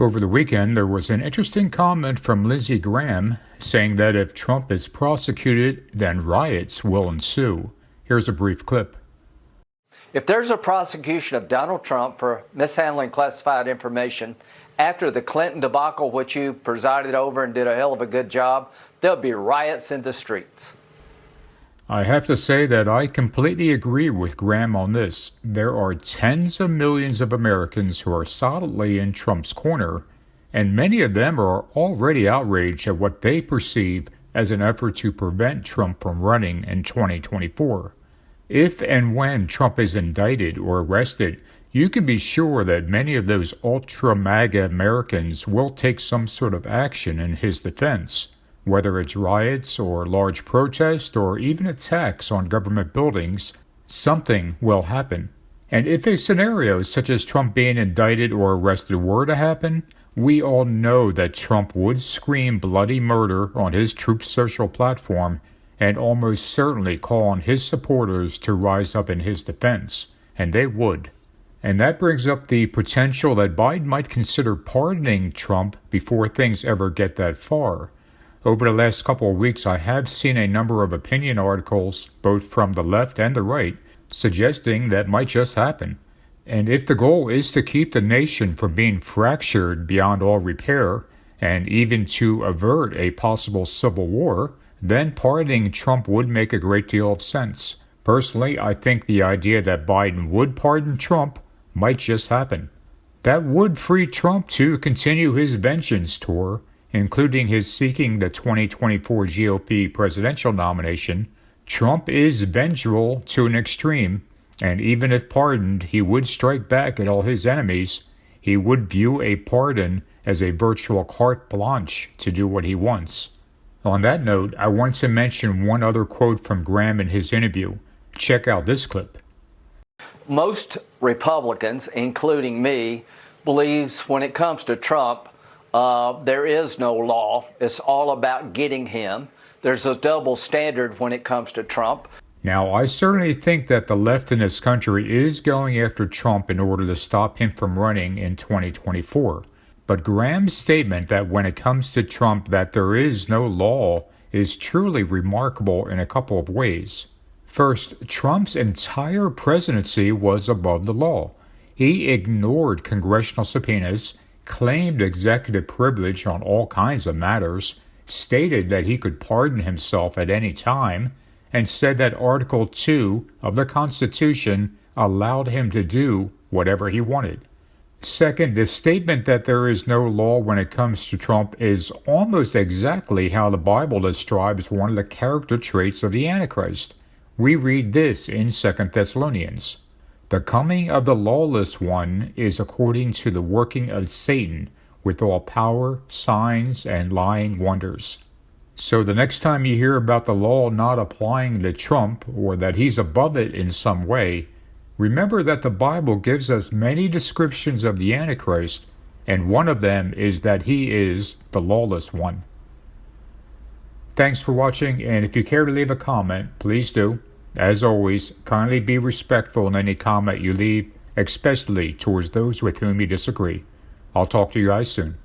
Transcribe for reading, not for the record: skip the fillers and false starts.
Over the weekend, there was an interesting comment from Lindsay Graham saying that if Trump is prosecuted, then riots will ensue. Here's a brief clip. If there's a prosecution of Donald Trump for mishandling classified information after the Clinton debacle, which you presided over and did a hell of a good job, there'll be riots in the streets. I have to say that I completely agree with Graham on this. There are tens of millions of Americans who are solidly in Trump's corner, and many of them are already outraged at what they perceive as an effort to prevent Trump from running in 2024. If and when Trump is indicted or arrested, you can be sure that many of those ultra-MAGA Americans will take some sort of action in his defense. Whether it's riots or large protests or even attacks on government buildings, something will happen. And if a scenario such as Trump being indicted or arrested were to happen, we all know that Trump would scream bloody murder on his Truth Social platform and almost certainly call on his supporters to rise up in his defense, and they would. And that brings up the potential that Biden might consider pardoning Trump before things ever get that far. Over the last couple of weeks, I have seen a number of opinion articles, both from the left and the right, suggesting that might just happen. And if the goal is to keep the nation from being fractured beyond all repair, and even to avert a possible civil war, then pardoning Trump would make a great deal of sense. Personally, I think the idea that Biden would pardon Trump might just happen. That would free Trump to continue his vengeance tour, including his seeking the 2024 GOP presidential nomination. Trump is vengeful to an extreme, and even if pardoned, he would strike back at all his enemies. He would view a pardon as a virtual carte blanche to do what he wants. On that note, I want to mention one other quote from Graham in his interview. Check out this clip. Most Republicans, including me, believes when it comes to Trump, there is no law. It's all about getting him. There's a double standard when it comes to Trump. Now, I certainly think that the left in this country is going after Trump in order to stop him from running in 2024. But Graham's statement that when it comes to Trump that there is no law is truly remarkable in a couple of ways. First, Trump's entire presidency was above the law. He ignored congressional subpoenas, claimed executive privilege on all kinds of matters, stated that he could pardon himself at any time, and said that Article 2 of the Constitution allowed him to do whatever he wanted. Second, the statement that there is no law when it comes to Trump is almost exactly how the Bible describes one of the character traits of the Antichrist. We read this in 2 Thessalonians. The coming of the lawless one is according to the working of Satan, with all power, signs, and lying wonders. So the next time you hear about the law not applying to Trump, or that he's above it in some way, remember that the Bible gives us many descriptions of the Antichrist, and one of them is that he is the lawless one. Thanks for watching, and if you care to leave a comment, please do. As always, kindly be respectful in any comment you leave, especially towards those with whom you disagree. I'll talk to you guys soon.